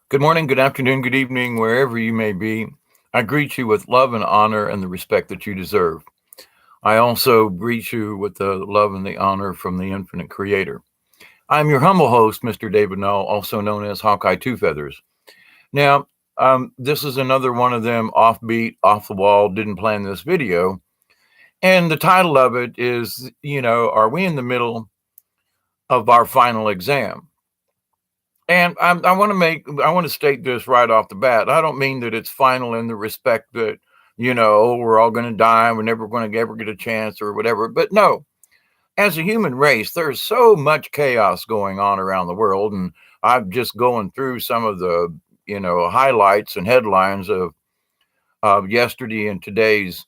Good morning, good afternoon, good evening, wherever you may be. I greet you with love and honor and the respect that you deserve. I also greet you with the love and the honor from the infinite creator. I'm your humble host, Mr. David Null, also known as Hawkeye Two Feathers. Now, this is another one of them offbeat, off the wall, didn't plan this video. And the title of it is, are we in the middle of our final exam? And I want to state this right off the bat. I don't mean that it's final in the respect that, we're all going to die. We're never going to ever get a chance or whatever. But no, as a human race, there's so much chaos going on around the world. And I'm just going through some of the, highlights and headlines of yesterday and today's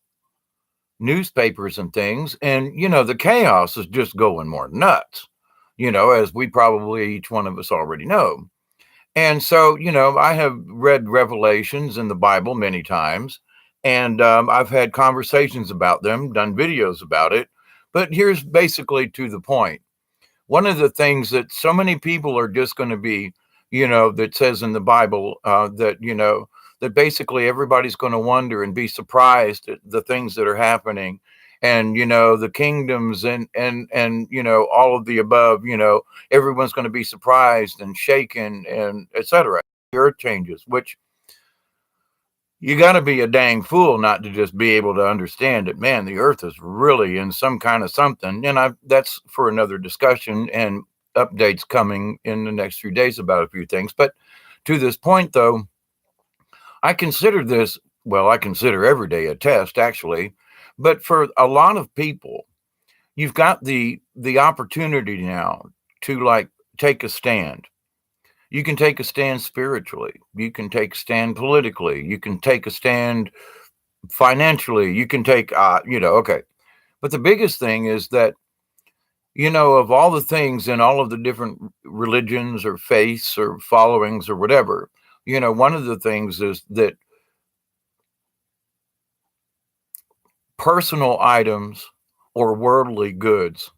newspapers and things. And, the chaos is just going more nuts, as we probably each one of us already know. And so, I have read Revelations in the Bible many times, and I've had conversations about them, done videos about it. But here's basically to the point. One of the things that so many people are just going to be, that says in the Bible that basically everybody's going to wonder and be surprised at the things that are happening. And the kingdoms and all of the above, everyone's going to be surprised and shaken and etc. The earth changes, which you got to be a dang fool not to just be able to understand it. Man, the earth is really in some kind of something. And that's for another discussion and updates coming in the next few days about a few things. But to this point, though, I consider this, well, I consider every day a test, actually. But for a lot of people, you've got the opportunity now to like take a stand. You can take a stand spiritually. You can take a stand politically. You can take a stand financially. You can take, okay. But the biggest thing is that, of all the things in all of the different religions or faiths or followings or whatever, one of the things is that personal items or worldly goods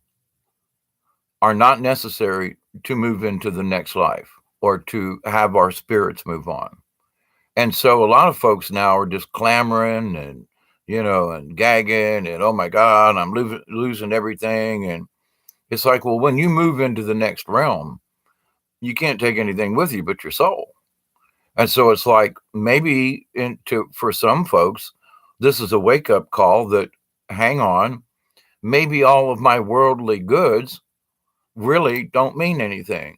are not necessary to move into the next life or to have our spirits move on. And so a lot of folks now are just clamoring and, and gagging and, oh my God, I'm losing everything. And it's like, well, when you move into the next realm, you can't take anything with you but your soul. And so it's like maybe for some folks, this is a wake up call that hang on, maybe all of my worldly goods really don't mean anything.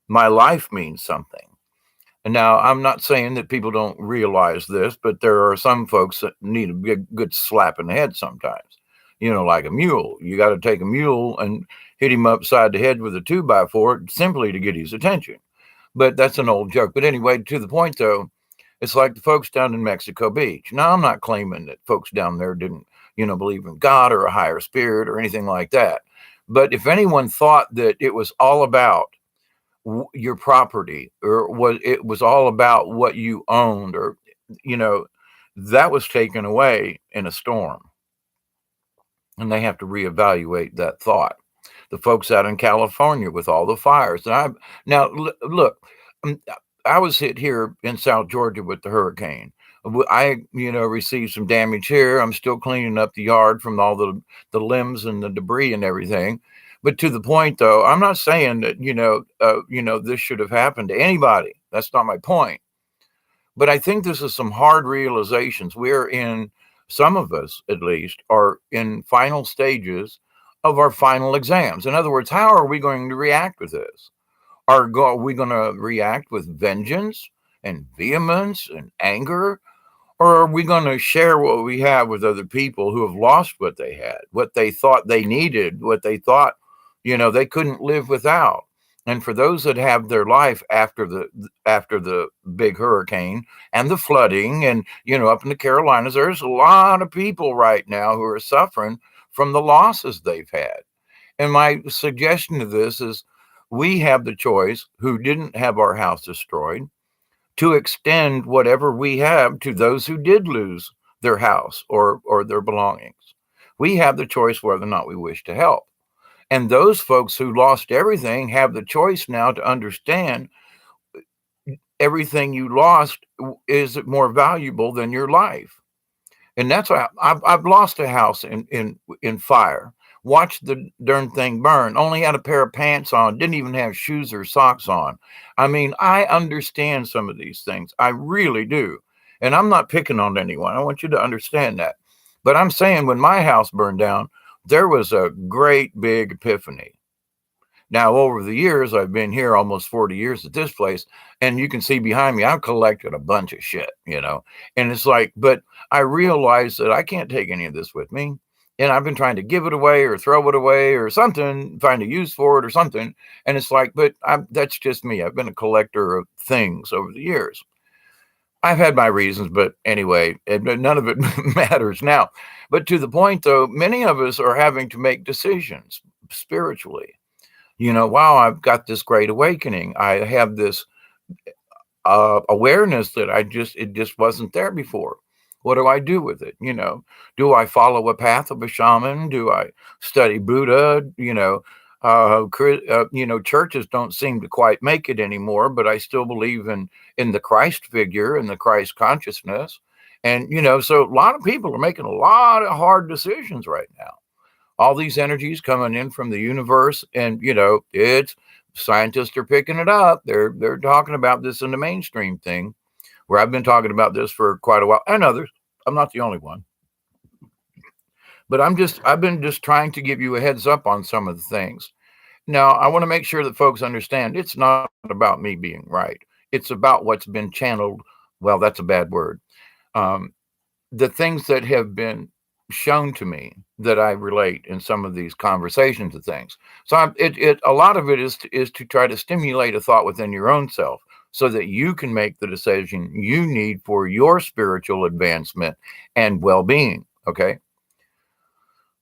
My life means something. And now I'm not saying that people don't realize this, but there are some folks that need a good slap in the head sometimes. Like a mule. You got to take a mule and hit him upside the head with a 2x4 simply to get his attention. But that's an old joke. But anyway, to the point though, it's like the folks down in Mexico Beach. Now, I'm not claiming that folks down there didn't, believe in God or a higher spirit or anything like that. But if anyone thought that it was all about your property or it was all about what you owned or, you know, that was taken away in a storm. And they have to reevaluate that thought. The folks out in California with all the fires. Look, um, I was hit here in South Georgia with the hurricane. I, received some damage here. I'm still cleaning up the yard from all the limbs and the debris and everything. But to the point, though, I'm not saying that this should have happened to anybody. That's not my point. But I think this is some hard realizations. We're in, some of us at least, are in final stages of our final exams. In other words, how are we going to react with this? Are we going to react with vengeance and vehemence and anger? Or are we going to share what we have with other people who have lost what they had, what they thought they needed, what they thought, they couldn't live without? And for those that have their life after the big hurricane and the flooding and, up in the Carolinas, there's a lot of people right now who are suffering from the losses they've had. And my suggestion to this is we have the choice, who didn't have our house destroyed, to extend whatever we have to those who did lose their house or their belongings. We have the choice whether or not we wish to help. And those folks who lost everything have the choice now to understand everything you lost is more valuable than your life. And that's why I've lost a house in fire. Watched the darn thing burn. Only had a pair of pants on. Didn't even have shoes or socks on. I mean, I understand some of these things. I really do. And I'm not picking on anyone. I want you to understand that. But I'm saying when my house burned down, there was a great big epiphany. Now, over the years, I've been here almost 40 years at this place, and you can see behind me, I've collected a bunch of shit, and it's like, but I realize that I can't take any of this with me. And I've been trying to give it away or throw it away or something, find a use for it or something. And it's like, but that's just me. I've been a collector of things over the years. I've had my reasons, but anyway, none of it matters now. But to the point, though, many of us are having to make decisions spiritually. Wow, I've got this great awakening. I have this awareness that it just wasn't there before. What do I do with it? Do I follow a path of a shaman? Do I study Buddha? Churches don't seem to quite make it anymore, but I still believe in the Christ figure and the Christ consciousness. And, so a lot of people are making a lot of hard decisions right now. All these energies coming in from the universe, and it's scientists are picking it up. They're talking about this in the mainstream thing, where I've been talking about this for quite a while, and others. I'm not the only one, but I've been just trying to give you a heads up on some of the things. Now, I want to make sure that folks understand it's not about me being right. It's about what's been channeled. Well, that's a bad word. The things that have been shown to me that I relate in some of these conversations and things. So a lot of it is to try to stimulate a thought within your own self so that you can make the decision you need for your spiritual advancement and well-being. Okay.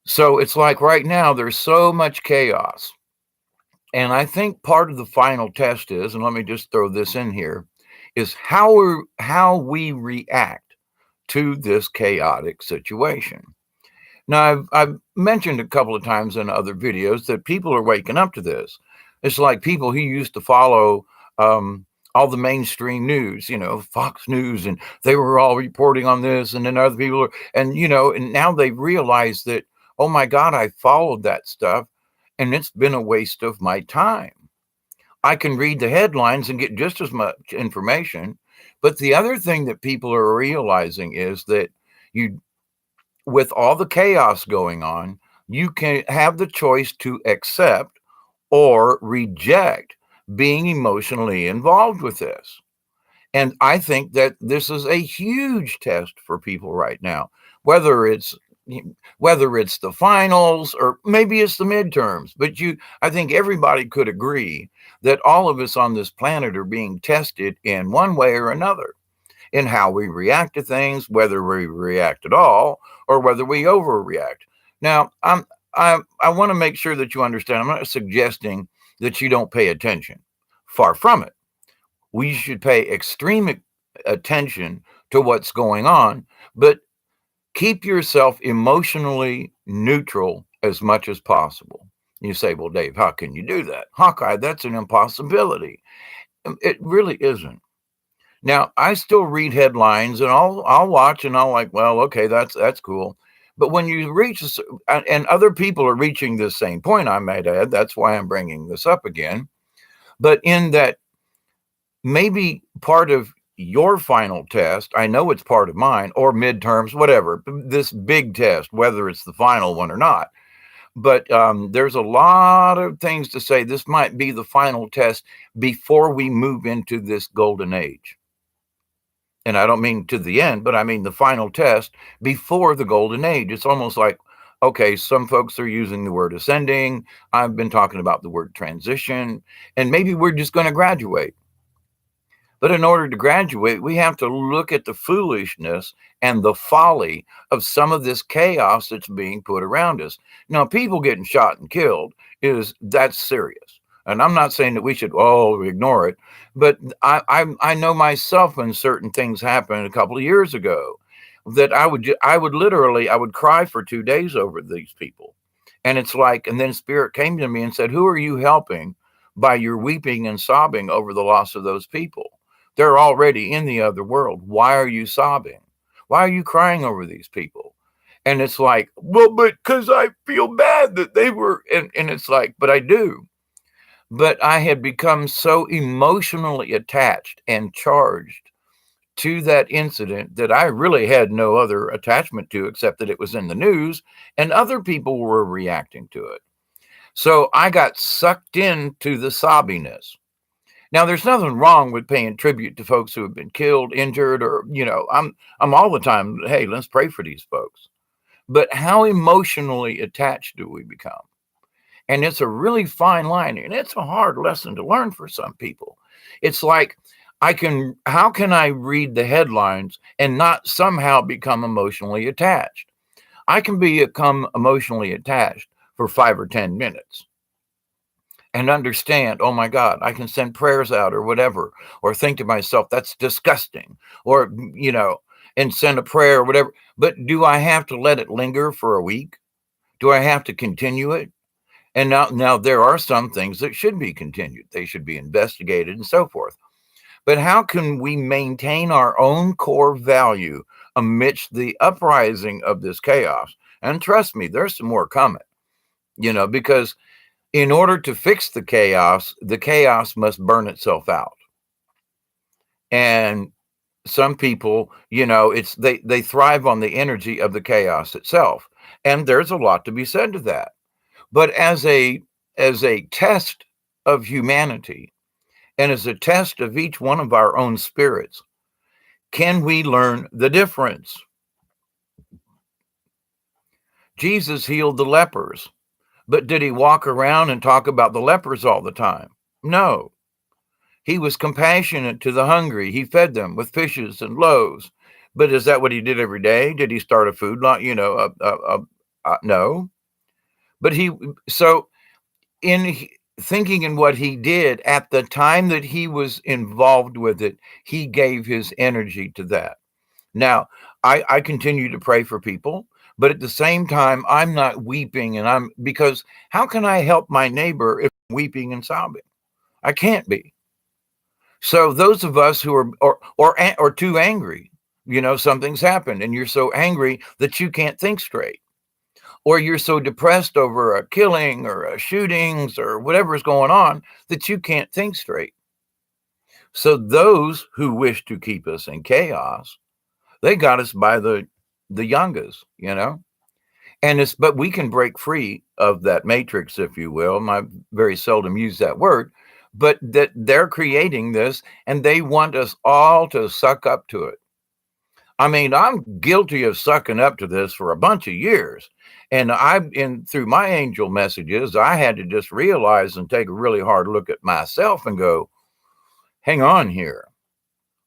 So it's like right now there's so much chaos. And I think part of the final test is, and let me just throw this in here, is how we react to this chaotic situation. Now, I've mentioned a couple of times in other videos that people are waking up to this. It's like people who used to follow all the mainstream news, Fox News, and they were all reporting on this, and then other people and now they realize that, oh my God, I followed that stuff, and it's been a waste of my time. I can read the headlines and get just as much information. But the other thing that people are realizing is that with all the chaos going on, you can have the choice to accept or reject being emotionally involved with this. And I think that this is a huge test for people right now, whether it's the finals or maybe it's the midterms. But I think everybody could agree that all of us on this planet are being tested in one way or another in how we react to things, whether we react at all or whether we overreact. Now, I want to make sure that you understand, I'm not suggesting that you don't pay attention. Far from it. We should pay extreme attention to what's going on, but keep yourself emotionally neutral as much as possible. You say, well, Dave, how can you do that? Hawkeye, that's an impossibility. It really isn't. Now, I still read headlines and I'll watch and I'll like, well, okay, that's cool. But when you reach, and other people are reaching the same point, I might add, that's why I'm bringing this up again. But in that, maybe part of your final test, I know it's part of mine, or midterms, whatever, this big test, whether it's the final one or not. But there's a lot of things to say. This might be the final test before we move into this golden age. And I don't mean to the end, but I mean the final test before the golden age. It's almost like, okay, some folks are using the word ascending. I've been talking about the word transition, and maybe we're just going to graduate. But in order to graduate, we have to look at the foolishness and the folly of some of this chaos that's being put around us. Now, people getting shot and killed, that's serious. And I'm not saying that we should ignore it, but I know myself when certain things happened a couple of years ago that I would cry for 2 days over these people. And it's like, and then Spirit came to me and said, who are you helping by your weeping and sobbing over the loss of those people? They're already in the other world. Why are you sobbing? Why are you crying over these people? And it's like, well, but because I feel bad that they were, and it's like, but I do. But I had become so emotionally attached and charged to that incident that I really had no other attachment to except that it was in the news and other people were reacting to it. So I got sucked into the sobbiness. Now, there's nothing wrong with paying tribute to folks who have been killed, injured, or I'm all the time, hey, let's pray for these folks. But how emotionally attached do we become? And it's a really fine line, and it's a hard lesson to learn for some people. It's like, how can I read the headlines and not somehow become emotionally attached? I can become emotionally attached for 5 or 10 minutes and understand, oh my God, I can send prayers out or whatever, or think to myself, that's disgusting, or, and send a prayer or whatever. But do I have to let it linger for a week? Do I have to continue it? And now there are some things that should be continued. They should be investigated and so forth. But how can we maintain our own core value amidst the uprising of this chaos? And trust me, there's some more coming, because in order to fix the chaos must burn itself out. And some people, they thrive on the energy of the chaos itself. And there's a lot to be said to that. But as a test of humanity and as a test of each one of our own spirits, can we learn the difference? Jesus healed the lepers, but did he walk around and talk about the lepers all the time? No. He was compassionate to the hungry. He fed them with fishes and loaves. But is that what he did every day? Did he start a food line? No. But in thinking in what he did at the time that he was involved with it, he gave his energy to that. Now, I continue to pray for people, but at the same time, I'm not weeping because how can I help my neighbor if I'm weeping and sobbing? I can't be. So those of us who are too angry, something's happened and you're so angry that you can't think straight. Or you're so depressed over a killing or a shootings or whatever's going on that you can't think straight. So those who wish to keep us in chaos, they got us by the yangas, but we can break free of that matrix, if you will. I very seldom use that word, but that they're creating this and they want us all to suck up to it. I mean, I'm guilty of sucking up to this for a bunch of years. And through my angel messages, I had to just realize and take a really hard look at myself and go, hang on here.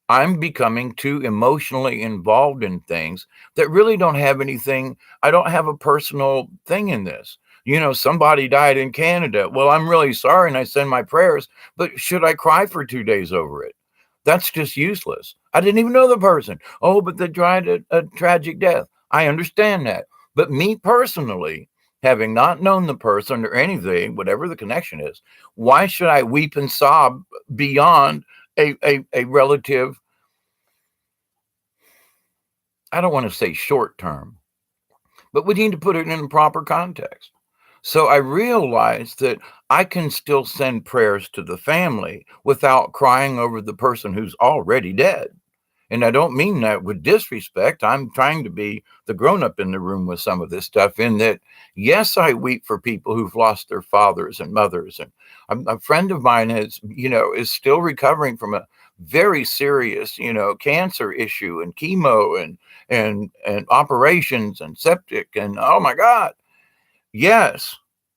I'm becoming too emotionally involved in things that really don't have anything. I don't have a personal thing in this. Somebody died in Canada. Well, I'm really sorry and I send my prayers, but should I cry for 2 days over it? That's just useless. I didn't even know the person. Oh, but they died a tragic death. I understand that. But me personally, having not known the person or anything, whatever the connection is, why should I weep and sob beyond a relative? I don't want to say short term, but we need to put it in a proper context. So I realized that I can still send prayers to the family without crying over the person who's already dead. And I don't mean that with disrespect. I'm trying to be the grown-up in the room with some of this stuff in that, yes, I weep for people who've lost their fathers and mothers. And a friend of mine is still recovering from a very serious, cancer issue and chemo and operations and septic. And oh my God, yes.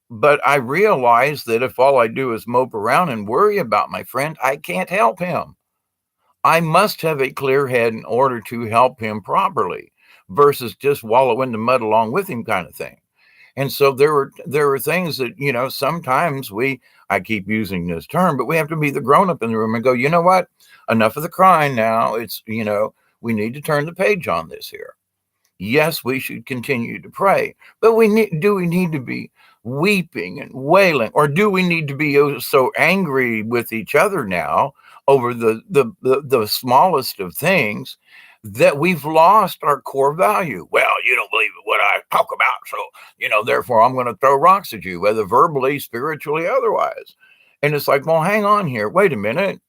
But I realize that if all I do is mope around and worry about my friend, I can't help him. I must have a clear head in order to help him properly versus just wallow in the mud along with him kind of thing. And so there were things that, sometimes I keep using this term, but we have to be the grown up in the room and go, you know what? Enough of the crying now. It's, we need to turn the page on this here. Yes, we should continue to pray, but we need to be weeping and wailing? Or do we need to be so angry with each other now over the smallest of things that we've lost our core value? Well, you don't believe what I talk about, so therefore I'm going to throw rocks at you, whether verbally, spiritually, otherwise. And it's like, well, hang on here, wait a minute.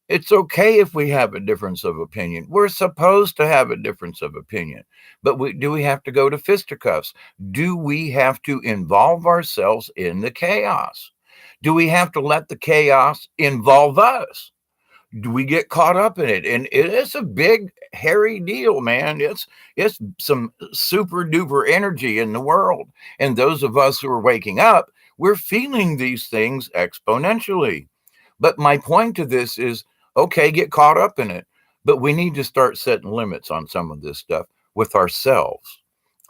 It's okay if we have a difference of opinion. We're supposed to have a difference of opinion. But do we have to go to fisticuffs? Do we have to involve ourselves in the chaos? Do we have to let the chaos involve us? Do we get caught up in it? And it's a big, hairy deal, man. It's some super duper energy in the world. And those of us who are waking up, we're feeling these things exponentially. But my point to this is, okay, get caught up in it, but we need to start setting limits on some of this stuff with ourselves.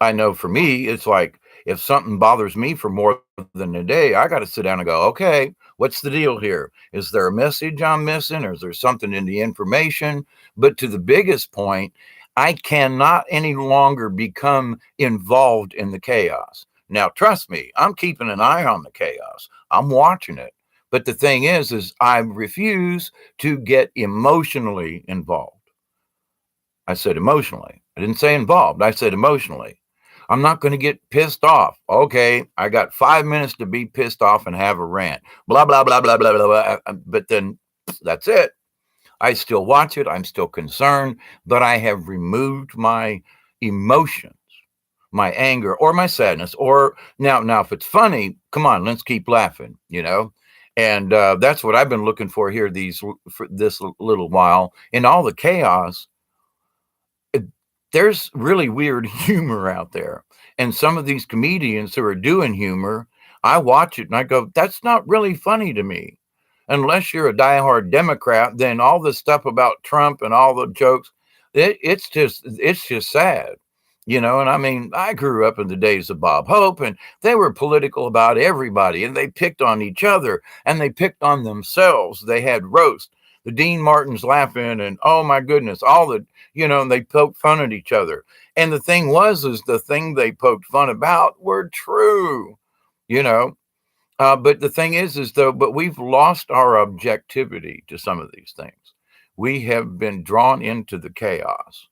I know for me, it's like if something bothers me for more than a day, I got to sit down and go, okay, what's the deal here? Is there a message I'm missing, or is there something in the information? But to the biggest point, I cannot any longer become involved in the chaos. Now, trust me, I'm keeping an eye on the chaos. I'm watching it. But the thing is I refuse to get emotionally involved. I said emotionally. I didn't say involved. I said emotionally. I'm not going to get pissed off. Okay, I got 5 minutes to be pissed off and have a rant. Blah, blah, blah, blah, blah, blah, blah. But then that's it. I still watch it. I'm still concerned, but I have removed my emotions, my anger or my sadness. Or now if it's funny, come on, let's keep laughing, And that's what I've been looking for here for this little while. In all the chaos, there's really weird humor out there. And some of these comedians who are doing humor, I watch it and I go, that's not really funny to me. Unless you're a diehard Democrat, then all the stuff about Trump and all the jokes, it's just sad. And I mean, I grew up in the days of Bob Hope, and they were political about everybody, and they picked on each other, and they picked on themselves. They had roast. The Dean Martins laughing, and oh my goodness, all the, and they poked fun at each other. And the thing is the thing they poked fun about were true, but the thing is though, but we've lost our objectivity to some of these things. We have been drawn into the chaos.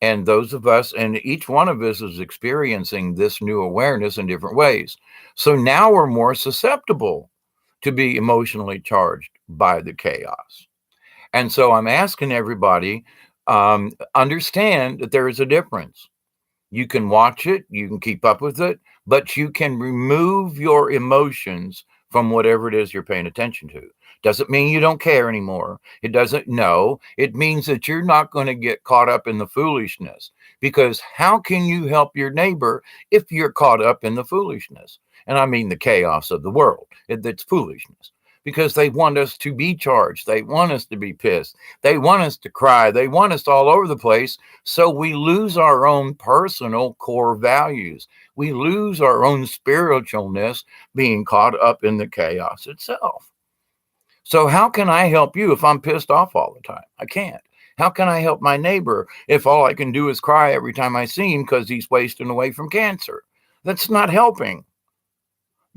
And those of us, and each one of us is experiencing this new awareness in different ways. So now we're more susceptible to be emotionally charged by the chaos. And so I'm asking everybody, understand that there is a difference. You can watch it, you can keep up with it, but you can remove your emotions from whatever it is you're paying attention to. Doesn't mean you don't care anymore. It doesn't. No, it means that you're not going to get caught up in the foolishness, because how can you help your neighbor if you're caught up in the foolishness? And I mean the chaos of the world. It's foolishness, because they want us to be charged. They want us to be pissed. They want us to cry. They want us all over the place. So we lose our own personal core values. We lose our own spiritualness being caught up in the chaos itself. So how can I help you if I'm pissed off all the time? I can't. How can I help my neighbor if all I can do is cry every time I see him because he's wasting away from cancer? That's not helping.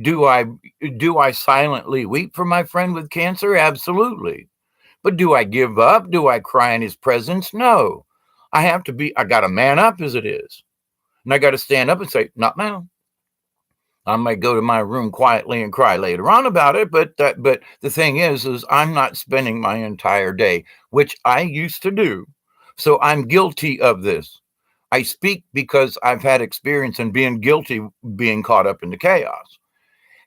Do I silently weep for my friend with cancer? Absolutely. But do I give up? Do I cry in his presence? No. I got to man up as it is. And I got to stand up and say, not now. I might go to my room quietly and cry later on about it, but the thing is I'm not spending my entire day, which I used to do. So I'm guilty of this. I speak because I've had experience in being guilty, being caught up in the chaos.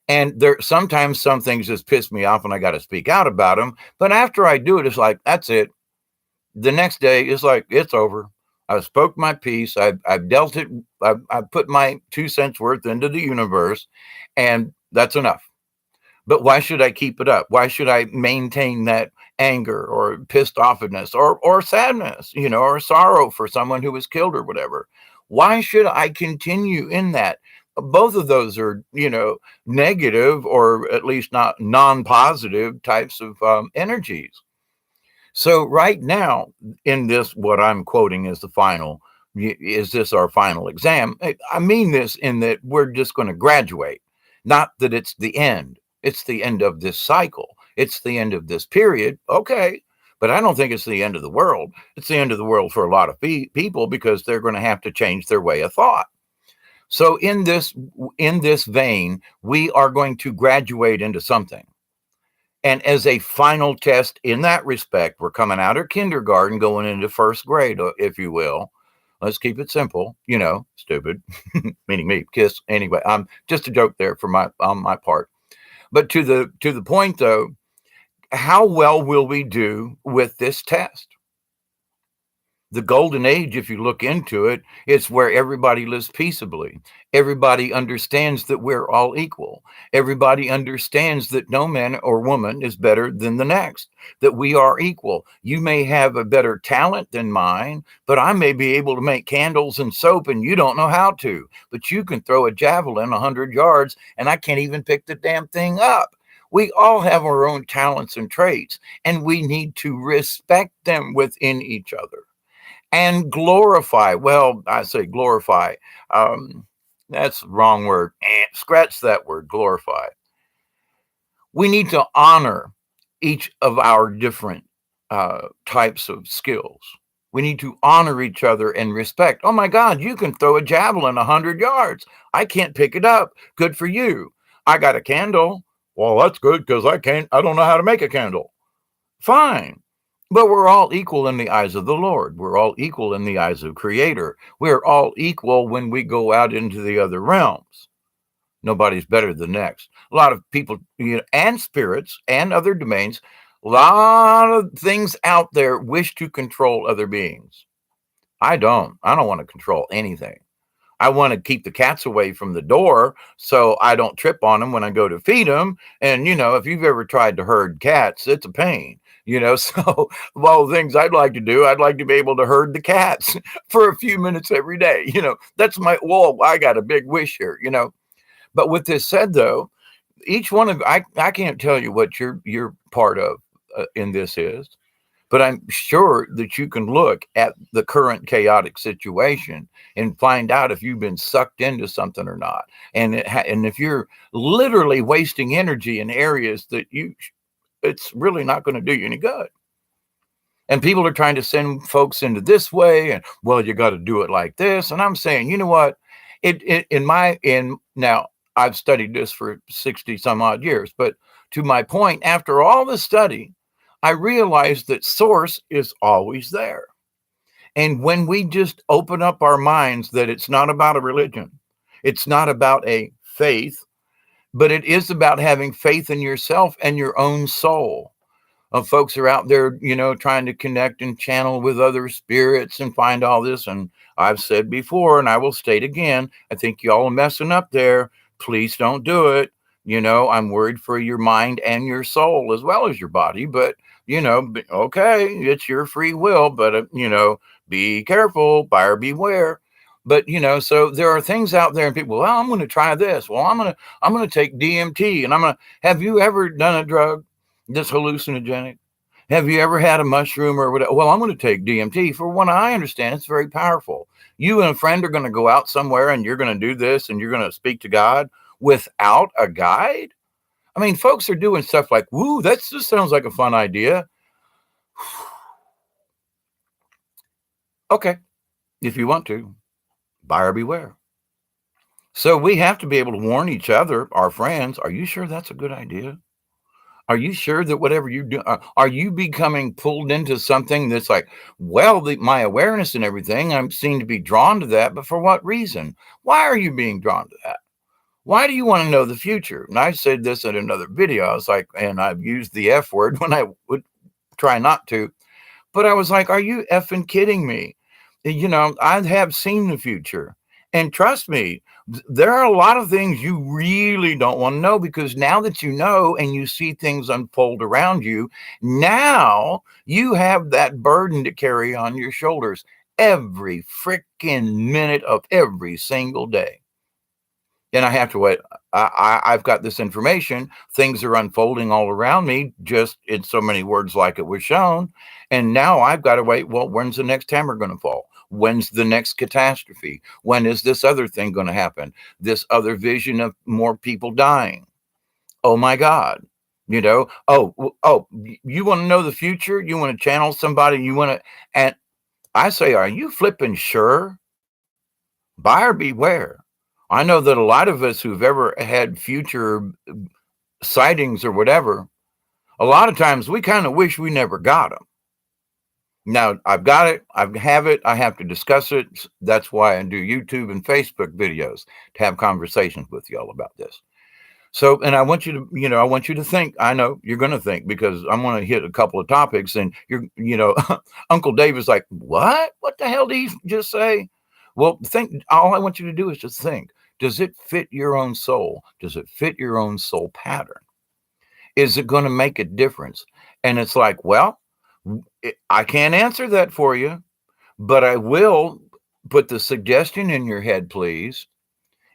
And sometimes some things just piss me off and I got to speak out about them. But after I do it, it's like, that's it. The next day it's like, it's over. I've spoke my piece. I've dealt it. I've put my 2 cents worth into the universe, and that's enough. But why should I keep it up? Why should I maintain that anger or pissed offness or sadness, or sorrow for someone who was killed or whatever? Why should I continue in that? Both of those are, negative, or at least not non-positive types of energies. So right now, in this, what I'm quoting is is this our final exam? I mean this in that we're just going to graduate. Not that it's the end. It's the end of this cycle. It's the end of this period. Okay. But I don't think it's the end of the world. It's the end of the world for a lot of people because they're going to have to change their way of thought. So in this vein, we are going to graduate into something. And as a final test in that respect, we're coming out of kindergarten, going into first grade, if you will. Let's keep it simple, stupid, meaning me, kiss. Anyway, I'm just a joke there on my part. But to the point though, how well will we do with this test? The golden age, if you look into it, it's where everybody lives peaceably. Everybody understands that we're all equal. Everybody understands that no man or woman is better than the next, that we are equal. You may have a better talent than mine, but I may be able to make candles and soap and you don't know how to. But you can throw a javelin 100 yards and I can't even pick the damn thing up. We all have our own talents and traits, and we need to respect them within each other. And glorify. Well, I say glorify. That's the wrong word. Scratch that word, glorify. We need to honor each of our different types of skills. We need to honor each other and respect. Oh my God, you can throw a javelin 100 yards. I can't pick it up. Good for you. I got a candle. Well, that's good because I don't know how to make a candle. Fine. But we're all equal in the eyes of the Lord. We're all equal in the eyes of Creator. We're all equal when we go out into the other realms. Nobody's better than the next. A lot of people, and spirits and other domains, a lot of things out there wish to control other beings. I don't want to control anything. I want to keep the cats away from the door so I don't trip on them when I go to feed them. And, if you've ever tried to herd cats, it's a pain. So of all the things I'd like to do, I'd like to be able to herd the cats for a few minutes every day. That's I got a big wish here, But with this said, though, each one of I can't tell you what your part of in this is, but I'm sure that you can look at the current chaotic situation and find out if you've been sucked into something or not. And if you're literally wasting energy in areas that it's really not going to do you any good. And people are trying to send folks into this way, and well, you got to do it like this. And I'm saying, you know what? Now I've studied this for 60 some odd years, but to my point, after all the study, I realized that source is always there. And when we just open up our minds that it's not about a religion, it's not about a faith, but it is about having faith in yourself and your own soul. Folks are out there, trying to connect and channel with other spirits and find all this. And I've said before, and I will state again, I think y'all are messing up there. Please don't do it. I'm worried for your mind and your soul as well as your body. But, okay, it's your free will. But, be careful, buyer beware. But, so there are things out there and people, well, I'm going to try this. Well, I'm going to take DMT and have you ever done a drug that's hallucinogenic? Have you ever had a mushroom or whatever? Well, I'm going to take DMT. For what I understand, it's very powerful. You and a friend are going to go out somewhere and you're going to do this and you're going to speak to God without a guide. I mean, folks are doing stuff like, woo, that just sounds like a fun idea. Okay. If you want to. Buyer beware. So we have to be able to warn each other, our friends. Are you sure that's a good idea? Are you sure that whatever you do, are you becoming pulled into something that's like, well, my awareness and everything, I'm seen to be drawn to that, but for what reason? Why are you being drawn to that? Why do you want to know the future? And I said this in another video. I was like, and I've used the F word when I would try not to, but I was like, are you effing kidding me? I have seen the future. And trust me, there are a lot of things you really don't want to know, because now that you know and you see things unfold around you, now you have that burden to carry on your shoulders every freaking minute of every single day. And I have to wait. I've got this information. Things are unfolding all around me, just in so many words like it was shown. And now I've got to wait. Well, when's the next hammer going to fall? When's the next catastrophe? When is this other thing going to happen? This other vision of more people dying. Oh my God. You want to know the future? You want to channel somebody? And I say, are you flipping sure? Buyer beware. I know that a lot of us who've ever had future sightings or whatever, a lot of times we kind of wish we never got them. Now I've got it. I have it. I have to discuss it. That's why I do YouTube and Facebook videos, to have conversations with y'all about this. So, and I want you to think. I know you're going to think, because I'm going to hit a couple of topics, and Uncle Dave is like, what? What the hell did he just say? Well, think. All I want you to do is just think. Does it fit your own soul? Does it fit your own soul pattern? Is it going to make a difference? And it's like, well, I can't answer that for you, but I will put the suggestion in your head, please.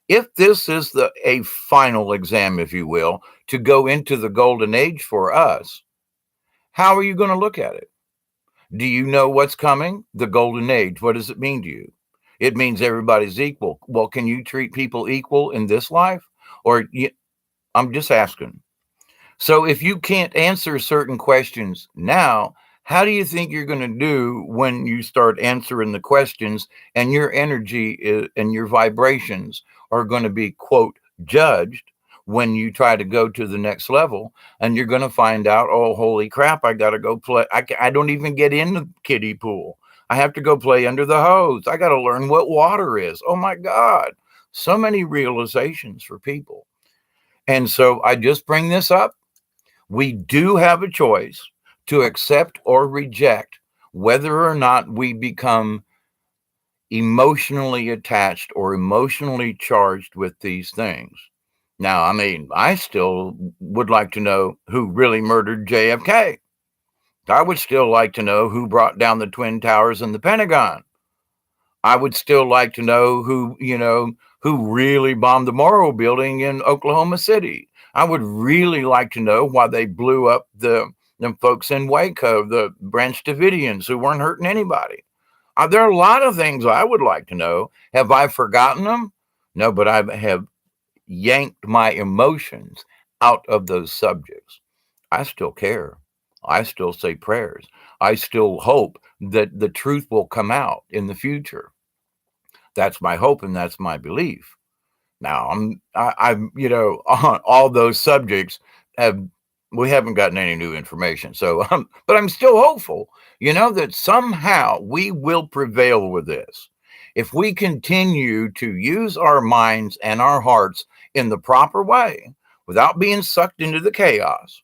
If this is a final exam, if you will, to go into the golden age for us, how are you going to look at it? Do you know what's coming? The golden age. What does it mean to you? It means everybody's equal. Well, can you treat people equal in this life? I'm just asking. So if you can't answer certain questions now, how do you think you're going to do when you start answering the questions, and your energy and your vibrations are going to be, quote, judged when you try to go to the next level? And you're going to find out, oh, holy crap, I got to go play. I don't even get in the kiddie pool. I have to go play under the hose. I got to learn what water is. Oh my God. So many realizations for people. And so I just bring this up. We do have a choice to accept or reject whether or not we become emotionally attached or emotionally charged with these things. Now, I mean, I still would like to know who really murdered JFK. I would still like to know who brought down the Twin Towers and the Pentagon. I would still like to know who really bombed the Morrow Building in Oklahoma City. I would really like to know why they blew up them folks in Waco, the Branch Davidians, who weren't hurting anybody. There are a lot of things I would like to know. Have I forgotten them? No, but I have yanked my emotions out of those subjects. I still care. I still say prayers. I still hope that the truth will come out in the future. That's my hope, and that's my belief. Now, I'm on all those subjects we haven't gotten any new information. So, but I'm still hopeful, that somehow we will prevail with this. If we continue to use our minds and our hearts in the proper way, without being sucked into the chaos,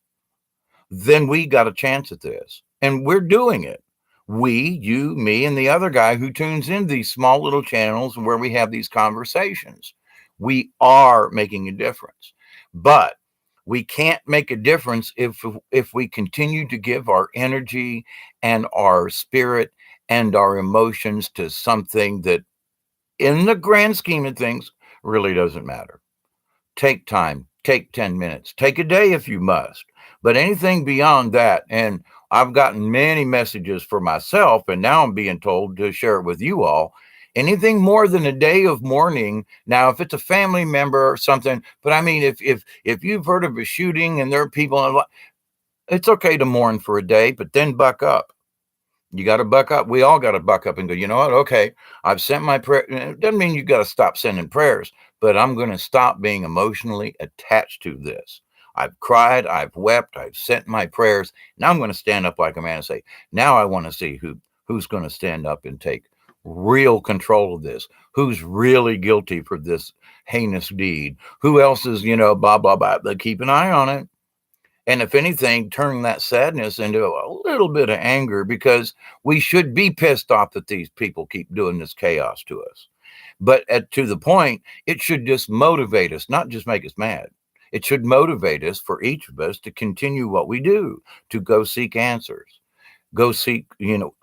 then we got a chance at this. And we're doing it. We, you, me, and the other guy who tunes in these small little channels where we have these conversations. We are making a difference. But we can't make a difference if we continue to give our energy and our spirit and our emotions to something that, in the grand scheme of things, really doesn't matter. Take time, take 10 minutes, take a day if you must. But anything beyond that, and I've gotten many messages for myself, and now I'm being told to share it with you all. Anything more than a day of mourning. Now, if it's a family member or something, but I mean, if you've heard of a shooting and there are people, it's okay to mourn for a day, but then buck up. You got to buck up. We all got to buck up and go, you know what? Okay, I've sent my prayer. It doesn't mean you got to stop sending prayers, but I'm going to stop being emotionally attached to this. I've cried, I've wept, I've sent my prayers. Now I'm going to stand up like a man and say, now I want to see who's going to stand up and take real control of this. Who's really guilty for this heinous deed? Who else is, blah, blah, blah. But keep an eye on it. And if anything, turn that sadness into a little bit of anger, because we should be pissed off that these people keep doing this chaos to us. But to the point, it should just motivate us, not just make us mad. It should motivate us, for each of us, to continue what we do, to go seek answers. Go seek,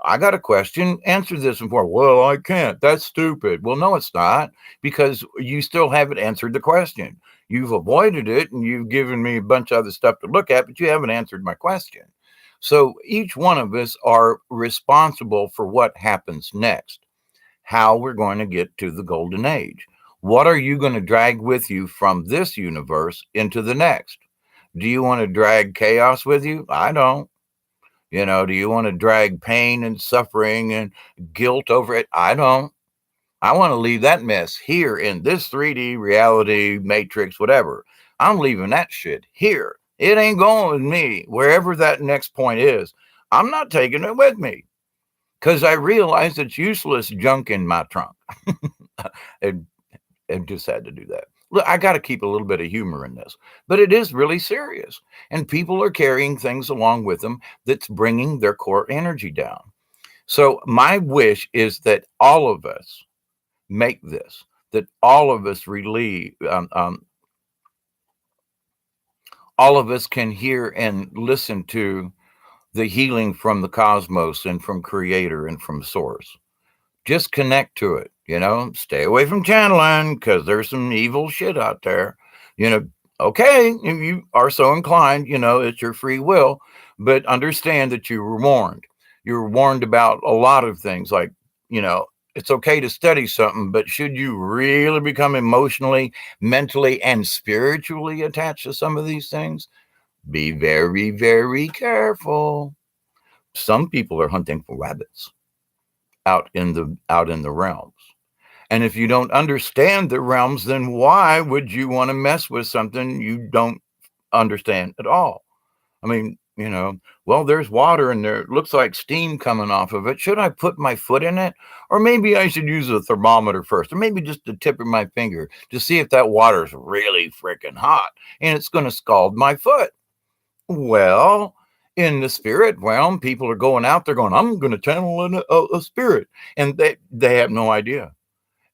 I got a question, answer this and for, well, I can't. That's stupid. Well, no, it's not, because you still haven't answered the question. You've avoided it and you've given me a bunch of other stuff to look at, but you haven't answered my question. So each one of us are responsible for what happens next. how we're going to get to the golden age. What are you going to drag with you from this universe into the next? Do you want to drag chaos with you? I don't. Do you want to drag pain and suffering and guilt over it? I don't. I want to leave that mess here in this 3D reality matrix, whatever. I'm leaving that shit here. It ain't going with me. Wherever that next point is, I'm not taking it with me because I realize it's useless junk in my trunk. and, and just had to do that. Look, I got to keep a little bit of humor in this, but it is really serious. And people are carrying things along with them that's bringing their core energy down. So my wish is that all of us make this, that all of us relieve, all of us can hear and listen to the healing from the cosmos and from creator and from source. Just connect to it, stay away from channeling because there's some evil shit out there, okay, if you are so inclined, it's your free will, but understand that you were warned. You were warned about a lot of things like, it's okay to study something, but should you really become emotionally, mentally, and spiritually attached to some of these things? Be very, very careful. Some people are hunting for rabbits out in the realms. And if you don't understand the realms, then why would you want to mess with something you don't understand at all? I mean, well, there's water and there looks like steam coming off of it. Should I put my foot in it? Or maybe I should use a thermometer first, or maybe just the tip of my finger to see if that water's really freaking hot and it's going to scald my foot. Well, in the spirit realm, people are going out there going, I'm going to channel a spirit. And they have no idea.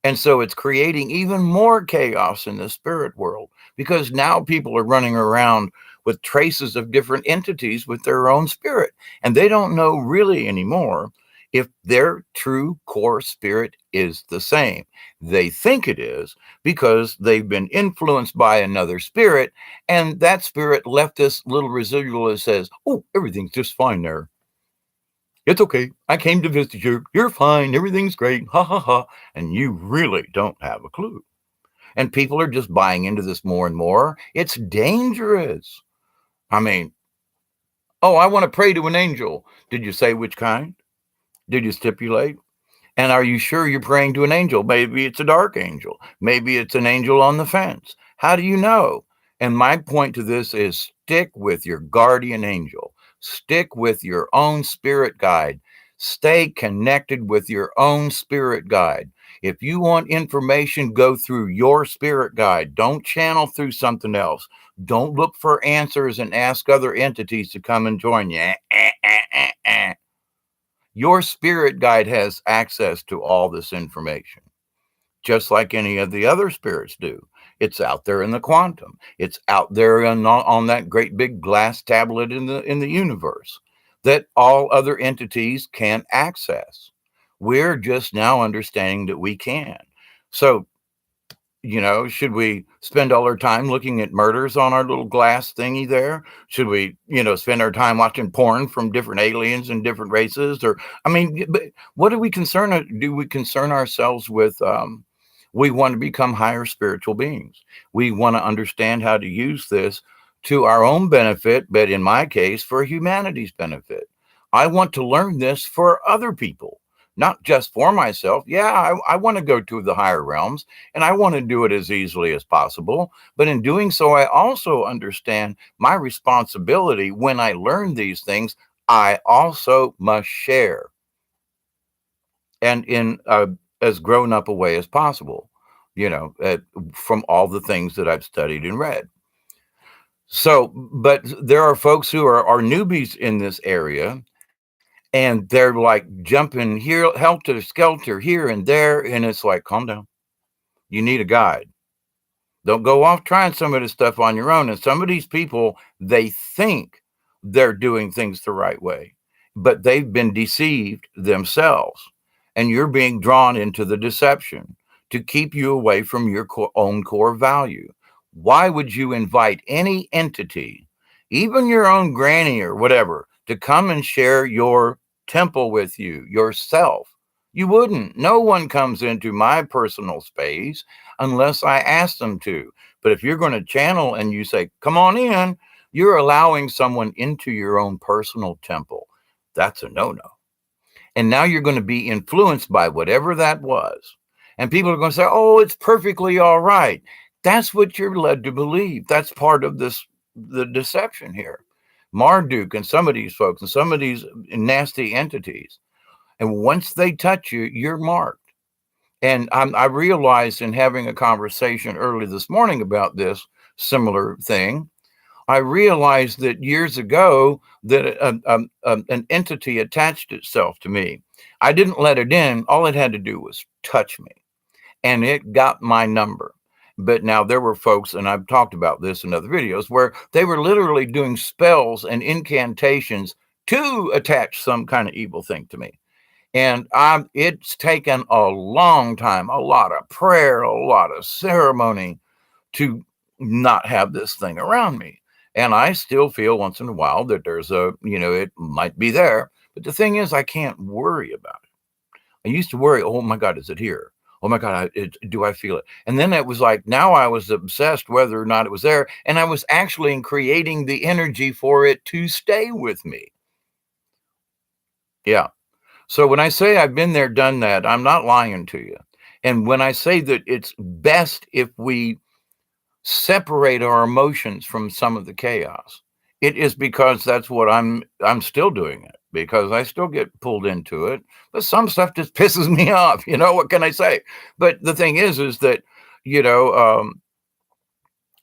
And so it's creating even more chaos in the spirit world because now people are running around with traces of different entities with their own spirit. And they don't know really anymore if their true core spirit is the same. They think it is because they've been influenced by another spirit. And that spirit left this little residual that says, oh, everything's just fine there. It's okay. I came to visit you. You're fine. Everything's great. Ha ha ha. And you really don't have a clue. And people are just buying into this more and more. It's dangerous. I mean, oh, I want to pray to an angel. Did you say which kind? Did you stipulate? And are you sure you're praying to an angel? Maybe it's a dark angel. Maybe it's an angel on the fence. How do you know? And my point to this is stick with your guardian angel. Stick with your own spirit guide. Stay connected with your own spirit guide. If you want information, go through your spirit guide. Don't channel through something else. Don't look for answers and ask other entities to come and join you. Your spirit guide has access to all this information, just like any of the other spirits do. It's out there in the quantum. It's out there on that great big glass tablet in the universe that all other entities can't access. We're just now understanding that we can. So, should we spend all our time looking at murders on our little glass thingy there? Should we, spend our time watching porn from different aliens and different races? Or, I mean, what do we concern ourselves with? We want to become higher spiritual beings. We want to understand how to use this to our own benefit, but in my case, for humanity's benefit. I want to learn this for other people, not just for myself. Yeah, I want to go to the higher realms and I want to do it as easily as possible. But in doing so, I also understand my responsibility when I learn these things. I also must share, and in as grown up a way as possible, from all the things that I've studied and read. So, but there are folks who are newbies in this area, and they're like jumping here, helter skelter here and there. And it's like, calm down. You need a guide. Don't go off trying some of this stuff on your own. And some of these people, they think they're doing things the right way, but they've been deceived themselves. And you're being drawn into the deception to keep you away from your own core value. Why would you invite any entity, even your own granny or whatever, to come and share your temple with you, yourself? You wouldn't. No one comes into my personal space unless I ask them to. But if you're going to channel and you say, come on in, you're allowing someone into your own personal temple. That's a no-no. And now you're going to be influenced by whatever that was. And people are going to say, oh, it's perfectly all right. That's what you're led to believe. That's part of the deception here. Marduk and some of these folks and some of these nasty entities. And once they touch you, you're marked. And I realized in having a conversation early this morning about this similar thing, I realized that years ago that an entity attached itself to me. I didn't let it in. All it had to do was touch me, and it got my number. But now there were folks, and I've talked about this in other videos, where they were literally doing spells and incantations to attach some kind of evil thing to me. And it's taken a long time, a lot of prayer, a lot of ceremony to not have this thing around me. And I still feel once in a while that there's it might be there. But the thing is, I can't worry about it. I used to worry, oh my God, is it here? Oh my God, do I feel it? And then it was like, now I was obsessed whether or not it was there. And I was actually creating the energy for it to stay with me. Yeah. So when I say I've been there, done that, I'm not lying to you. And when I say that it's best if we separate our emotions from some of the chaos, it is because that's what I'm still doing it, because I still get pulled into it. But some stuff just pisses me off. What can I say? But the thing is that,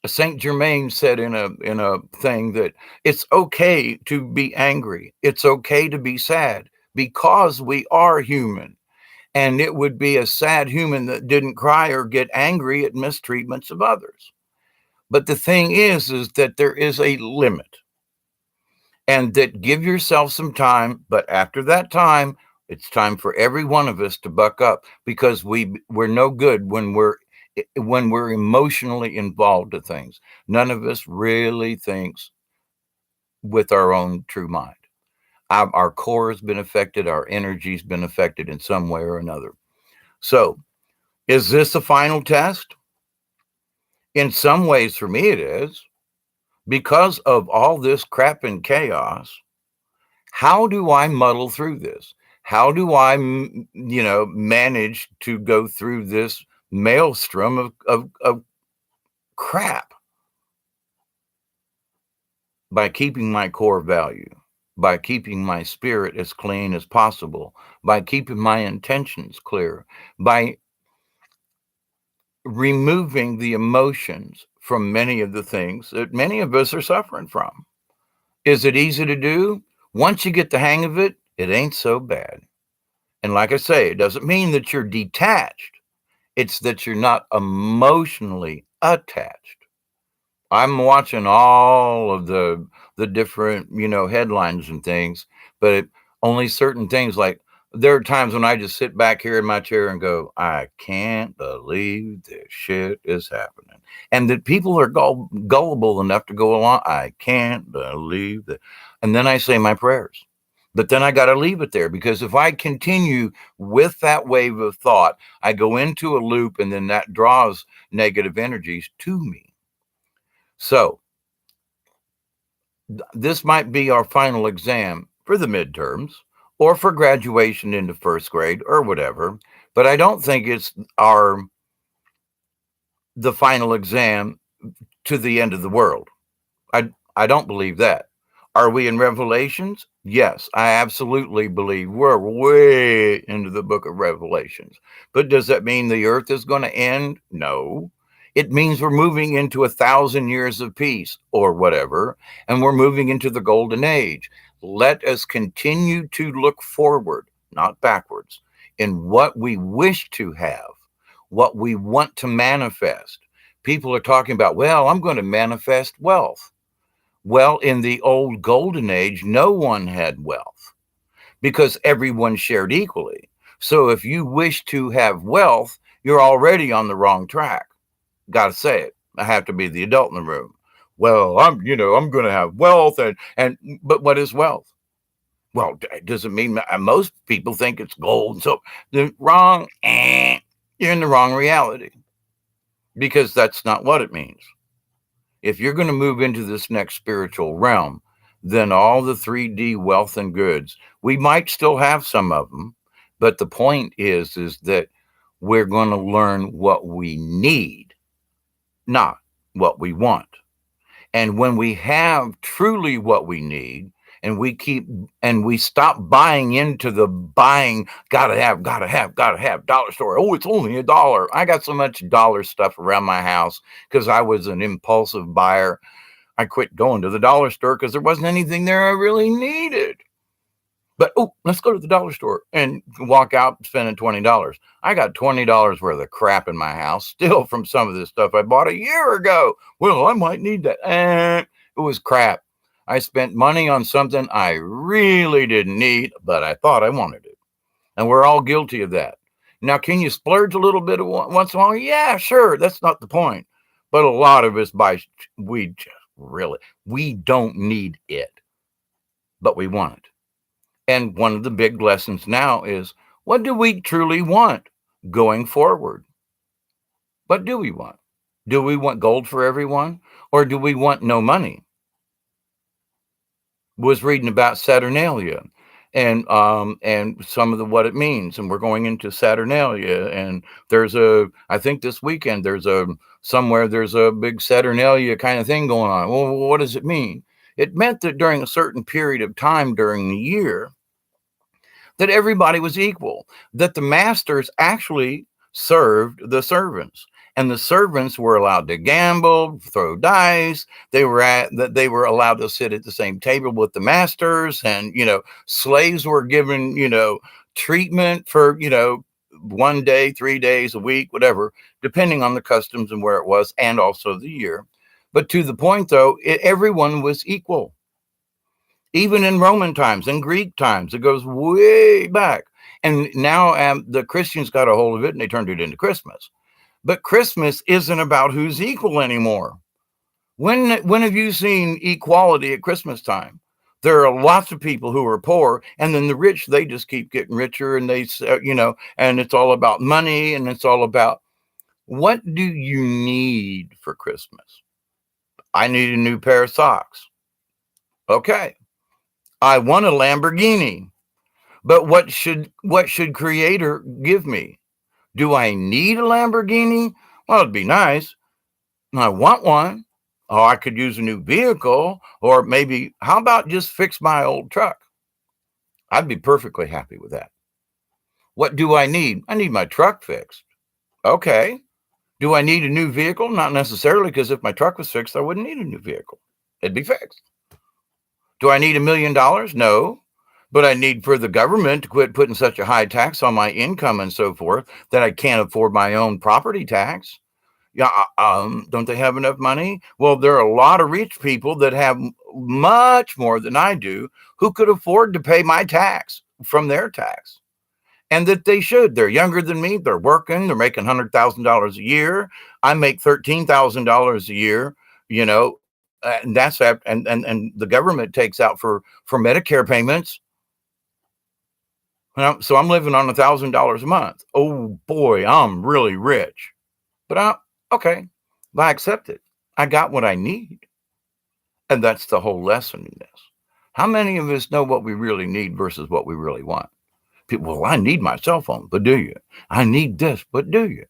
Saint Germain said in a thing that it's okay to be angry. It's okay to be sad, because we are human. And it would be a sad human that didn't cry or get angry at mistreatments of others. But the thing is that there is a limit, and that give yourself some time. But after that time, it's time for every one of us to buck up, because we're no good when we're emotionally involved to things. None of us really thinks with our own true mind. Our core has been affected. Our energy's been affected in some way or another. So is this a final test? In some ways, for me, it is. Because of all this crap and chaos, how do I muddle through this? How do I, manage to go through this maelstrom of crap? By keeping my core value, by keeping my spirit as clean as possible, by keeping my intentions clear, by removing the emotions from many of the things that many of us are suffering from. Is it easy to do? Once you get the hang of it, it ain't so bad. And like I say, it doesn't mean that you're detached. It's that you're not emotionally attached. I'm watching all of the different, headlines and things, but only certain things. Like, there are times when I just sit back here in my chair and go, I can't believe this shit is happening. And that people are gullible enough to go along. I can't believe that. And then I say my prayers. But then I got to leave it there, because if I continue with that wave of thought, I go into a loop, and then that draws negative energies to me. So this might be our final exam for the midterms, or for graduation into first grade, or whatever. But I don't think it's the final exam to the end of the world. I don't believe that. Are we in Revelations? Yes, I absolutely believe we're way into the book of Revelations. But does that mean the earth is going to end? No. It means we're moving into 1,000 years of peace, or whatever, and we're moving into the golden age. Let us continue to look forward, not backwards, in what we wish to have, what we want to manifest. People are talking about, well, I'm going to manifest wealth. Well, in the old golden age, no one had wealth, because everyone shared equally. So if you wish to have wealth, you're already on the wrong track. Got to say it. I have to be the adult in the room. Well, I'm going to have wealth, but what is wealth? Well, does it mean most people think it's gold? So the wrong, you're in the wrong reality, because that's not what it means. If you're going to move into this next spiritual realm, then all the 3D wealth and goods, we might still have some of them, but the point is that we're going to learn what we need, not what we want. And when we have truly what we need, and we stop buying into the buying, gotta have dollar store. Oh, it's only $1. I got so much dollar stuff around my house because I was an impulsive buyer. I quit going to the dollar store because there wasn't anything there I really needed. But let's go to the dollar store and walk out spending $20. I got $20 worth of crap in my house, still from some of this stuff I bought a year ago. Well, I might need that. It was crap. I spent money on something I really didn't need, but I thought I wanted it. And we're all guilty of that. Now, can you splurge a little bit once in a while? Yeah, sure. That's not the point. But a lot of us we don't need it, but we want it. And one of the big lessons now is, what do we truly want going forward? What do we want? Do we want gold for everyone, or do we want no money? Was reading about Saturnalia and some of what it means, and we're going into Saturnalia, and I think this weekend there's a big Saturnalia kind of thing going on. Well, what does it mean? It meant that during a certain period of time during the year, that everybody was equal, that the masters actually served the servants, and the servants were allowed to gamble, throw dice. They were allowed to sit at the same table with the masters, and slaves were given treatment for 1 day, 3 days, a week, whatever, depending on the customs and where it was, and also the year. But to the point, though, everyone was equal. Even in Roman times and Greek times, it goes way back. And now the Christians got a hold of it and they turned it into Christmas. But Christmas isn't about who's equal anymore. When have you seen equality at Christmas time? There are lots of people who are poor, and then the rich, they just keep getting richer, and and it's all about money, and it's all about, what do you need for Christmas? I need a new pair of socks. Okay. I want a Lamborghini, but what should Creator give me? Do I need a Lamborghini? Well, it'd be nice. I want one. Oh, I could use a new vehicle, or maybe, how about just fix my old truck? I'd be perfectly happy with that. What do I need? I need my truck fixed. Okay. Do I need a new vehicle? Not necessarily, because if my truck was fixed, I wouldn't need a new vehicle. It'd be fixed. Do I need $1 million? No, but I need for the government to quit putting such a high tax on my income and so forth that I can't afford my own property tax. Yeah, don't they have enough money? Well, there are a lot of rich people that have much more than I do who could afford to pay my tax from their tax, and that they should. They're younger than me. They're working. They're making $100,000 a year. I make $13,000 a year. And that's and the government takes out for Medicare payments. So I'm living on $1,000 a month. Oh boy, I'm really rich. But okay, I accept it. I got what I need, and that's the whole lesson in this. How many of us know what we really need versus what we really want? People, well, I need my cell phone, but do you? I need this, but do you?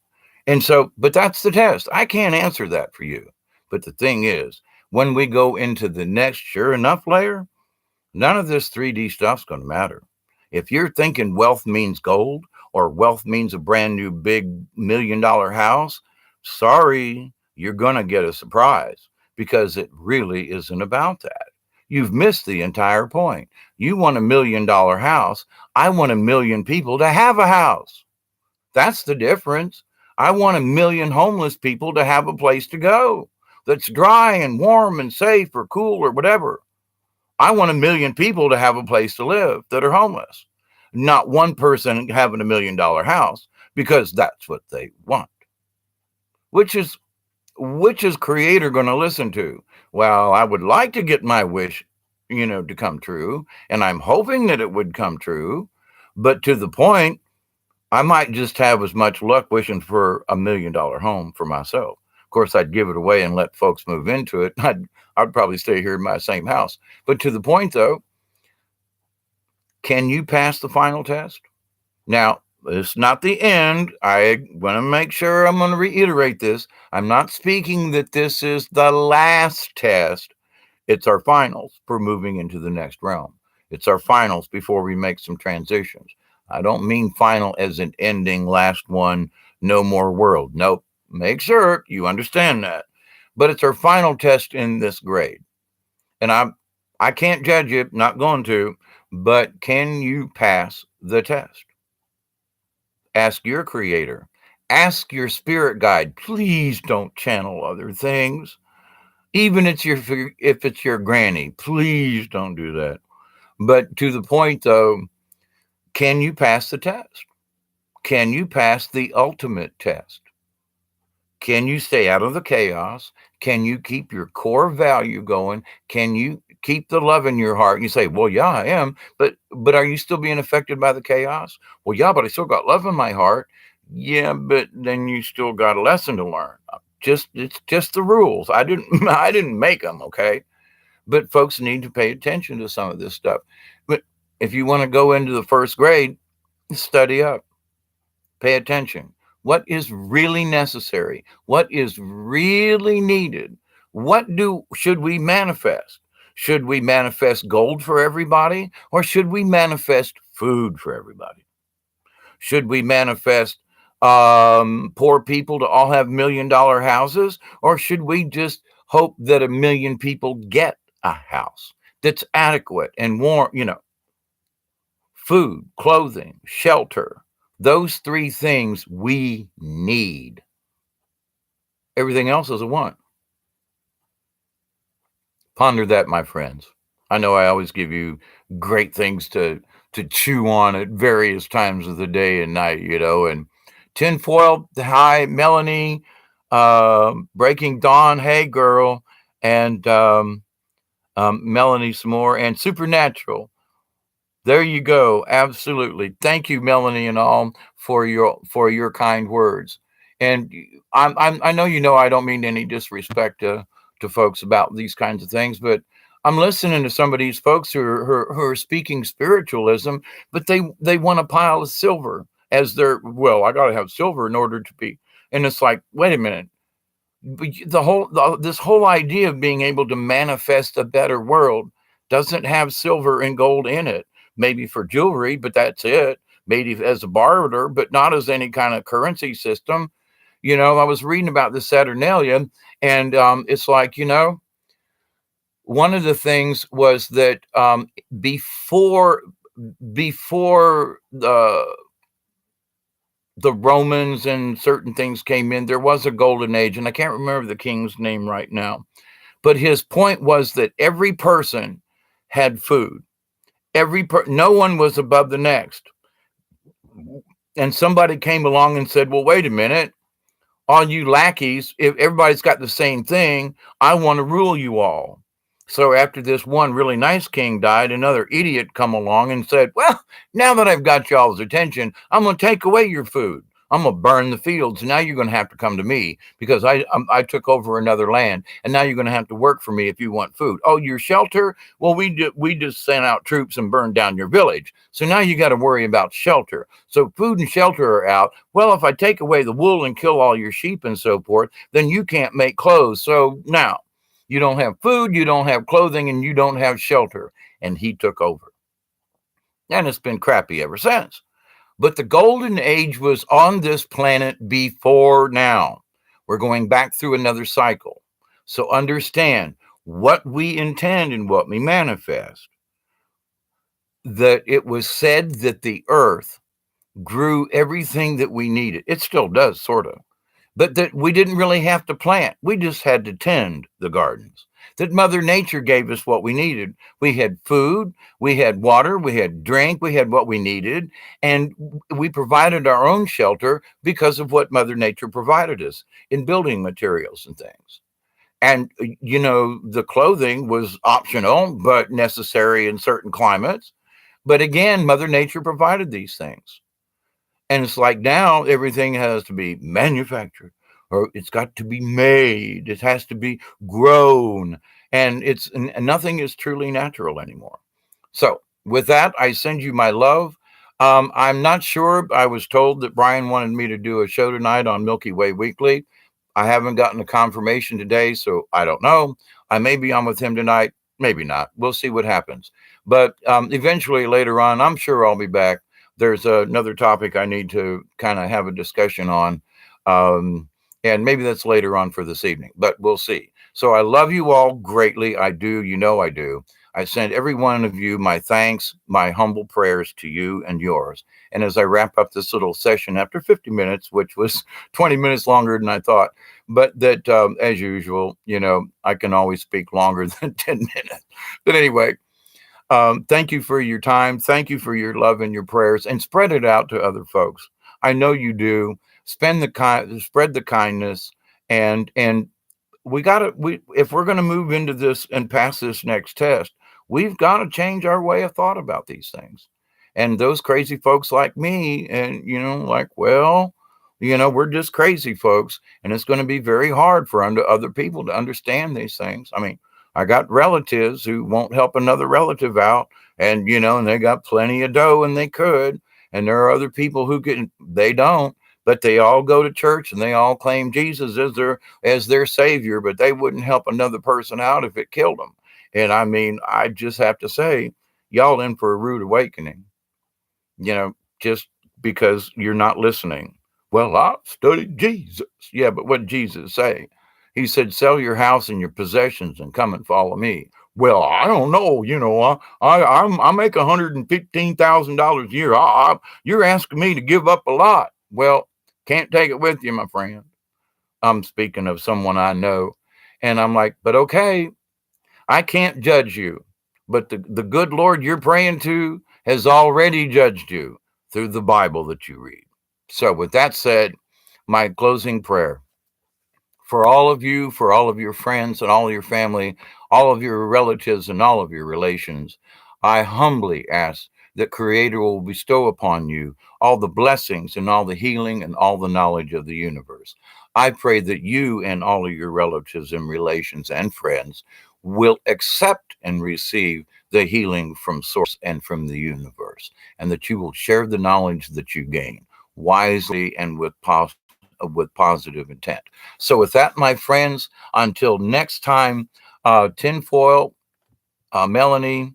And so, but that's the test. I can't answer that for you. But the thing is, when we go into the next sure enough layer, none of this 3D stuff's going to matter. If you're thinking wealth means gold, or wealth means a brand new big $1 million house, sorry, you're going to get a surprise, because it really isn't about that. You've missed the entire point. You want $1 million house. I want 1 million people to have a house. That's the difference. I want 1 million homeless people to have a place to go that's dry and warm and safe or cool or whatever. I want 1 million people to have a place to live that are homeless. Not one person having $1 million house, because that's what they want. Which is Creator going to listen to? Well, I would like to get my wish, to come true, and I'm hoping that it would come true, but to the point, I might just have as much luck wishing for $1 million home for myself. Of course, I'd give it away and let folks move into it. I'd probably stay here in my same house. But to the point, though, can you pass the final test? Now, it's not the end. I want to make sure I'm going to reiterate this. I'm not speaking that this is the last test. It's our finals for moving into the next realm. It's our finals before we make some transitions. I don't mean final as an ending, last one, no more world. Nope. Make sure you understand that. But it's our final test in this grade. And I can't judge it, not going to, but can you pass the test? Ask your creator. Ask your spirit guide. Please don't channel other things. Even if it's your granny, please don't do that. But to the point, though, can you pass the test? Can you pass the ultimate test? Can you stay out of the chaos? Can you keep your core value going? Can you keep the love in your heart? And you say, well, yeah, I am. But are you still being affected by the chaos? Well, yeah, but I still got love in my heart. Yeah, but then you still got a lesson to learn. It's just the rules. I didn't make them, okay? But folks need to pay attention to some of this stuff. But if you want to go into the first grade, study up. Pay attention. What is really necessary? What is really needed? What should we manifest? Should we manifest gold for everybody, or should we manifest food for everybody? Should we manifest poor people to all have $1 million houses, or should we just hope that 1 million people get a house that's adequate and warm, food, clothing, shelter? Those 3 things we need. Everything else is a want. Ponder that, my friends. I know I always give you great things to chew on at various times of the day and night, and Tinfoil, hi, Melanie, Breaking Dawn, hey, girl, and Melanie some more, and Supernatural. There you go. Absolutely. Thank you, Melanie, and all for your kind words. And I know I don't mean any disrespect to folks about these kinds of things, but I'm listening to some of these folks who are speaking spiritualism, but they want a pile of silver as their, well, I got to have silver in order to be. And it's like, wait a minute. This whole idea of being able to manifest a better world doesn't have silver and gold in it. Maybe for jewelry, but that's it. Maybe as a barter, but not as any kind of currency system. I was reading about the Saturnalia, and it's like, one of the things was that before the Romans and certain things came in, there was a golden age, and I can't remember the king's name right now. But his point was that every person had food. No one was above the next. And somebody came along and said, well, wait a minute, all you lackeys, if everybody's got the same thing, I want to rule you all. So after this one really nice king died, another idiot come along and said, well, now that I've got y'all's attention, I'm going to take away your food. I'm going to burn the fields. Now you're going to have to come to me because I took over another land, and now you're going to have to work for me if you want food. Oh, your shelter? Well, we just sent out troops and burned down your village. So now you got to worry about shelter. So food and shelter are out. Well, if I take away the wool and kill all your sheep and so forth, then you can't make clothes. So now you don't have food, you don't have clothing, and you don't have shelter. And he took over. And it's been crappy ever since. But the golden age was on this planet before now. We're going back through another cycle. So understand what we intend and what we manifest. That it was said that the earth grew everything that we needed. It still does, sort of. But that we didn't really have to plant. We just had to tend the gardens. That Mother Nature gave us what we needed. We had food, we had water, we had drink, we had what we needed, and we provided our own shelter because of what Mother Nature provided us in building materials and things. And, the clothing was optional, but necessary in certain climates. But again, Mother Nature provided these things. And it's like now everything has to be manufactured, or it's got to be made. It has to be grown. And nothing is truly natural anymore. So with that, I send you my love. I'm not sure. I was told that Brian wanted me to do a show tonight on Milky Way Weekly. I haven't gotten a confirmation today, so I don't know. I may be on with him tonight, maybe not. We'll see what happens. But eventually later on, I'm sure I'll be back. There's another topic I need to kind of have a discussion on. And maybe that's later on for this evening, but we'll see. So I love you all greatly. I do. I do. I send every one of you my thanks, my humble prayers to you and yours. And as I wrap up this little session after 50 minutes, which was 20 minutes longer than I thought, but that as usual, I can always speak longer than 10 minutes. But anyway, thank you for your time. Thank you for your love and your prayers, and spread it out to other folks. I know you do. Spread the kindness, and if we're going to move into this and pass this next test, we've got to change our way of thought about these things. And those crazy folks like me, and we're just crazy folks, and it's going to be very hard for other people to understand these things. I mean, I got relatives who won't help another relative out, and and they got plenty of dough and they could, and there are other people who they don't, but they all go to church and they all claim Jesus as their savior, but they wouldn't help another person out if it killed them. And I mean, I just have to say, y'all in for a rude awakening, just because you're not listening. Well, I studied Jesus. Yeah, but what did Jesus say? He said, sell your house and your possessions and come and follow me. Well, I don't know. I make $115,000 a year. You're asking me to give up a lot. Well, can't take it with you, my friend. I'm speaking of someone I know. And I'm like, but okay, I can't judge you. But the good Lord you're praying to has already judged you through the Bible that you read. So with that said, my closing prayer for all of you, for all of your friends and all of your family, all of your relatives and all of your relations, I humbly ask that Creator will bestow upon you all the blessings and all the healing and all the knowledge of the universe. I pray that you and all of your relatives and relations and friends will accept and receive the healing from Source and from the universe, and that you will share the knowledge that you gain wisely and with positive intent. So with that, my friends, until next time, Tinfoil, Melanie,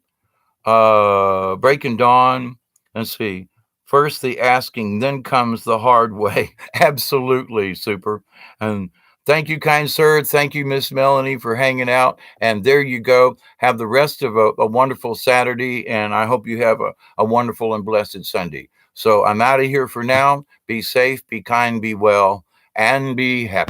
Breaking Dawn, let's see. First the asking, then comes the hard way. Absolutely, super. And thank you, kind sir. Thank you, Miss Melanie, for hanging out. And there you go. Have the rest of a wonderful Saturday, and I hope you have a wonderful and blessed Sunday. So I'm out of here for now. Be safe, be kind, be well, and be happy.